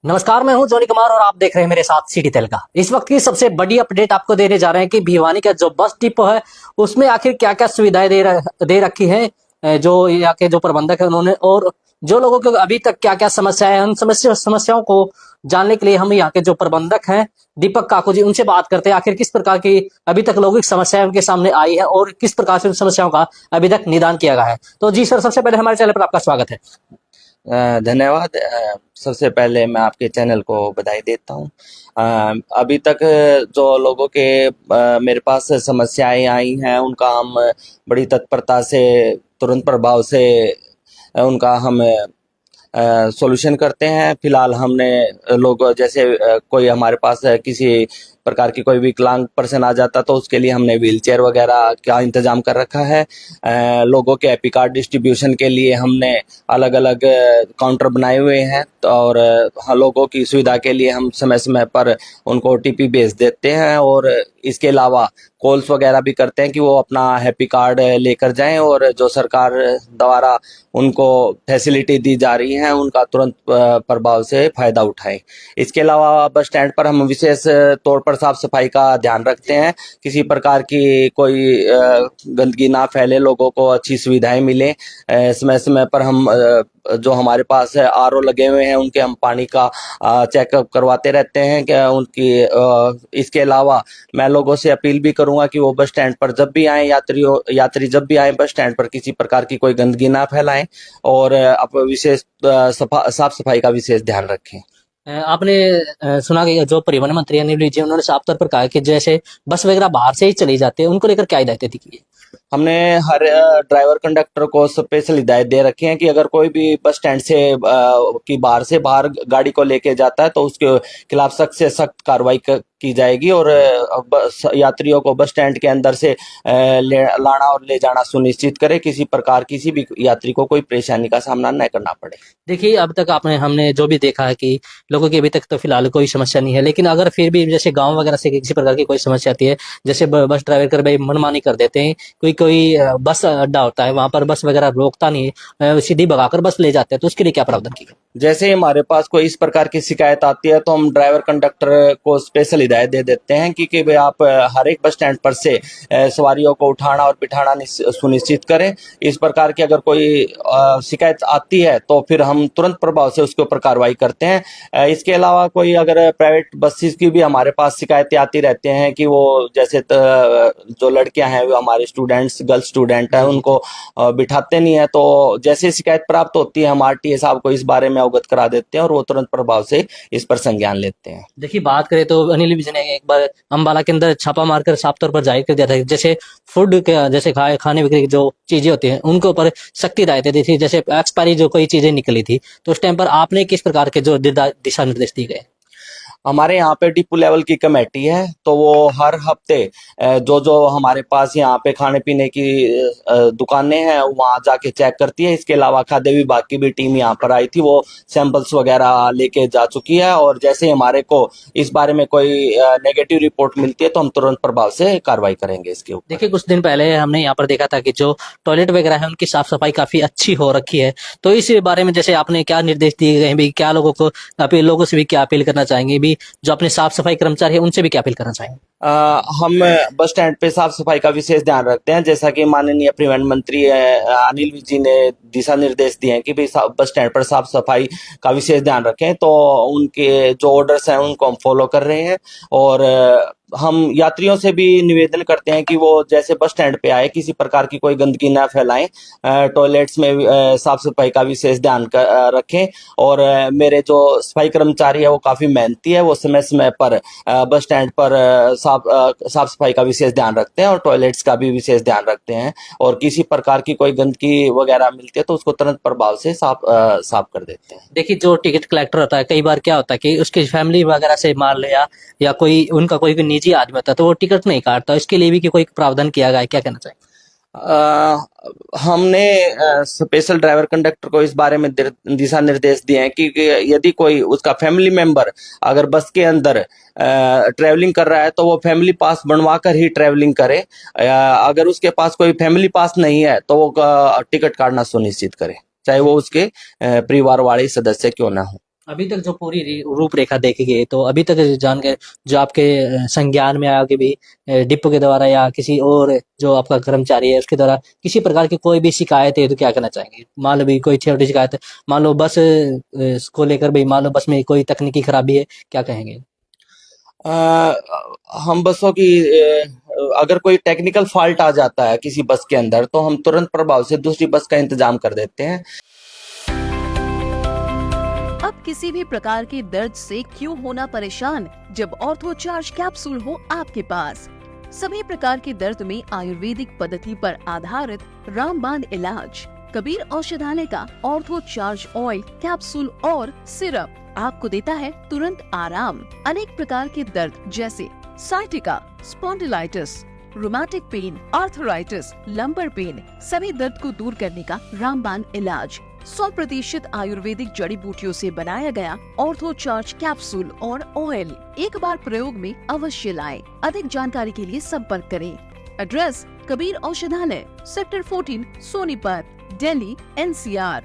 नमस्कार, मैं हूं जोनी कुमार और आप देख रहे हैं मेरे साथ सिटी तेल का। इस वक्त की सबसे बड़ी अपडेट आपको देने जा रहे हैं कि भिवानी का जो बस डिपो है उसमें आखिर क्या क्या सुविधाएं दे रखी है जो यहाँ के जो प्रबंधक है उन्होंने, और जो लोगों को अभी तक क्या क्या समस्याएं हैं उन समस्याओं को जानने के लिए हम यहाँ के जो प्रबंधक हैं दीपक काकू जी, उनसे बात करते हैं आखिर किस प्रकार की अभी तक लौकिक समस्याएं उनके सामने आई है और किस प्रकार से उन समस्याओं का अभी तक निदान किया गया है। तो जी सर, सबसे पहले हमारे चैनल पर आपका स्वागत है। धन्यवाद। सबसे पहले मैं आपके चैनल को बधाई देता हूँ। अभी तक जो लोगों के मेरे पास समस्याएं आई हैं उनका हम बड़ी तत्परता से तुरंत प्रभाव से उनका हम सॉल्यूशन करते हैं। फिलहाल हमने लोग जैसे कोई हमारे पास किसी प्रकार की कोई विकलांग पर्सन आ जाता तो उसके लिए हमने व्हील चेयर वगैरह का इंतजाम कर रखा है। लोगों के एपी कार्ड डिस्ट्रीब्यूशन के लिए हमने अलग अलग काउंटर बनाए हुए हैं और लोगों की सुविधा के लिए हम समय समय पर उनको ओटीपी भेज देते हैं और इसके अलावा कॉल्स वगैरह भी करते हैं कि वो अपना हैप्पी कार्ड लेकर जाएं और जो सरकार द्वारा उनको फैसिलिटी दी जा रही है उनका तुरंत प्रभाव से फायदा उठाएं। इसके अलावा बस स्टैंड पर हम विशेष तौर पर साफ सफाई का ध्यान रखते हैं। किसी प्रकार की कोई गंदगी ना फैले, लोगों को अच्छी सुविधाएं मिले। समय समय पर हम जो हमारे पास है आरओ लगे हुए हैं उनके हम पानी का चेकअप करवाते रहते हैं कि उनकी इसके अलावा मैं लोगों से अपील भी करूंगा कि वो बस स्टैंड पर जब भी आए, यात्री जब भी आए बस स्टैंड पर किसी प्रकार की कोई गंदगी ना फैलाएं और विशेष साफ सफाई का विशेष ध्यान रखें। आपने सुना कि जो परिवहन मंत्री अनिल विज जी, उन्होंने साफ तौर पर कहा कि जैसे बस वगैरह बाहर से ही चली जाती है, उनको लेकर क्या हिदायतें दी गई है? हमने हर ड्राइवर कंडक्टर को स्पेशल हिदायत दे रखी है कि अगर कोई भी बस स्टैंड से की बाहर गाड़ी को लेके जाता है तो उसके खिलाफ सख्त से सख्त कार्रवाई की जाएगी और यात्रियों को बस स्टैंड के अंदर से लाना और ले जाना सुनिश्चित करे। किसी प्रकार किसी भी यात्री को कोई परेशानी का सामना न करना पड़े। देखिए, अब तक हमने जो भी देखा है कि लोगों की अभी तक तो फिलहाल कोई समस्या नहीं है, लेकिन अगर फिर भी जैसे गांव वगैरह से किसी प्रकार की कोई समस्या आती है, जैसे बस ड्राइवर कर भाई मनमानी कर देते हैं, कोई कोई बस अड्डा होता है वहां पर बस वगैरह रोकता नहीं है, सीधी भगाकर बस ले जाते हैं, तो उसके लिए क्या प्रावधान किया? जैसे ही हमारे पास कोई इस प्रकार की शिकायत आती है तो हम ड्राइवर कंडक्टर को स्पेशल हिदायत दे देते हैं कि भाई आप हर एक बस स्टैंड पर से सवारियों को उठाना और बिठाना सुनिश्चित करें। इस प्रकार की अगर कोई शिकायत आती है तो फिर हम तुरंत प्रभाव से उसके ऊपर कार्रवाई करते हैं। इसके अलावा कोई अगर प्राइवेट बसेस की भी हमारे पास शिकायतें आती रहती हैं कि वो जैसे जो लड़कियां हैं वो हमारे स्टूडेंट्स, गर्ल्स स्टूडेंट हैं, उनको बिठाते नहीं है, तो जैसे शिकायत प्राप्त होती है हम आरटीए साहब को इस बारे में अवगत करा देते हैं और वो तुरंत प्रभाव से इस पर संज्ञान लेते हैं। देखिए, बात करें तो अनिल विज ने एक बार अम्बाला के अंदर छापा मारकर साफ तौर पर जाहिर कर दिया था कि जैसे फूड के जैसे खाने बिक्री की जो चीजें होती हैं उनके ऊपर सख्ती हिदायतें दी थी, जैसे एक्सपायरी जो कोई चीजें निकली थी, तो उस टाइम पर आपने किस प्रकार के जो दिशा निर्देश दिए गए? हमारे यहाँ पे डिपो लेवल की कमेटी है तो वो हर हफ्ते जो जो हमारे पास यहाँ पे खाने पीने की दुकानें हैं वहाँ जाके चेक करती है। इसके अलावा खाद्य विभाग की भी टीम यहाँ पर आई थी, वो सैंपल्स वगैरह लेके जा चुकी है और जैसे ही हमारे को इस बारे में कोई नेगेटिव रिपोर्ट मिलती है तो हम तुरंत प्रभाव से कार्रवाई करेंगे इसके ऊपर। देखिए, कुछ दिन पहले हमने यहाँ पर देखा था कि जो टॉयलेट वगैरह है उनकी साफ सफाई काफी अच्छी हो रखी है, तो इस बारे में जैसे आपने क्या निर्देश दिए गए हैं भी, क्या लोगों को अपील, लोगों से भी क्या अपील करना चाहेंगे भी, जो अपने साफ सफाई कर्मचारी है उनसे भी क्या अपील करना चाहेंगे? हम बस स्टैंड पे साफ सफाई का विशेष ध्यान रखते हैं। जैसा कि माननीय परिवहन मंत्री अनिल विज जी ने दिशा निर्देश दिए हैं कि भाई बस स्टैंड पर साफ सफाई का विशेष ध्यान रखें, तो उनके जो ऑर्डर्स हैं उनको हम फॉलो कर रहे हैं और हम यात्रियों से भी निवेदन करते हैं कि वो जैसे बस स्टैंड पे आए किसी प्रकार की कोई गंदगी ना फैलाएं, टॉयलेट्स में साफ सफाई का विशेष ध्यान रखें और मेरे जो सफाई कर्मचारी है वो काफी मेहनती है, वो समय समय पर बस स्टैंड पर साफ सफाई का विशेष ध्यान रखते हैं और टॉयलेट्स का भी विशेष ध्यान रखते हैं और किसी प्रकार की कोई गंदगी वगैरह मिलती है तो उसको तुरंत प्रभाव से साफ कर देते हैं। देखिए, जो टिकट कलेक्टर होता है, कई बार क्या होता है कि उसकी फैमिली वगैरह से मान लिया या कोई उनका कोई निजी आदमी होता है तो वो टिकट नहीं काटता, इसके लिए भी कि कोई प्रावधान किया गया है, क्या कहना चाहिए? हमने स्पेशल ड्राइवर कंडक्टर को इस बारे में दिशा निर्देश दिए हैं कि यदि कोई उसका फैमिली मेंबर अगर बस के अंदर ट्रैवलिंग कर रहा है तो वो फैमिली पास बनवा कर ही ट्रैवलिंग करे। अगर उसके पास कोई फैमिली पास नहीं है तो वो टिकट काटना सुनिश्चित करे, चाहे वो उसके परिवार वाले सदस्य क्यों ना हो। अभी तक जो पूरी रूपरेखा देखी गई तो अभी तक जान के जो आपके संज्ञान में आया कि भी डिपो के द्वारा या किसी और जो आपका कर्मचारी है उसके द्वारा किसी प्रकार की कोई भी शिकायत है तो क्या करना चाहेंगे? मान लो भी कोई छोटी शिकायत है, मान लो बस को लेकर भी, मान लो बस में कोई तकनीकी खराबी है, क्या कहेंगे? हम बसों की अगर कोई टेक्निकल फॉल्ट आ जाता है किसी बस के अंदर तो हम तुरंत प्रभाव से दूसरी बस का इंतजाम कर देते हैं। अब किसी भी प्रकार के दर्द से क्यों होना परेशान जब ऑर्थो चार्ज कैप्सूल हो आपके पास। सभी प्रकार के दर्द में आयुर्वेदिक पद्धति पर आधारित रामबाण इलाज कबीर औषधालय का ऑर्थो चार्ज ऑयल कैप्सूल और सिरप आपको देता है तुरंत आराम। अनेक प्रकार के दर्द जैसे sciatica, spondylitis, rheumatic pain, arthritis, lumbar pain, सभी दर्द को दूर करने का रामबाण इलाज 100% आयुर्वेदिक जड़ी बूटियों से बनाया गया ऑर्थो चार्ज कैप्सूल और ऑयल एक बार प्रयोग में अवश्य लाएं। अधिक जानकारी के लिए संपर्क करें। एड्रेस कबीर औषधालय, सेक्टर 14, सोनीपत, दिल्ली, NCR।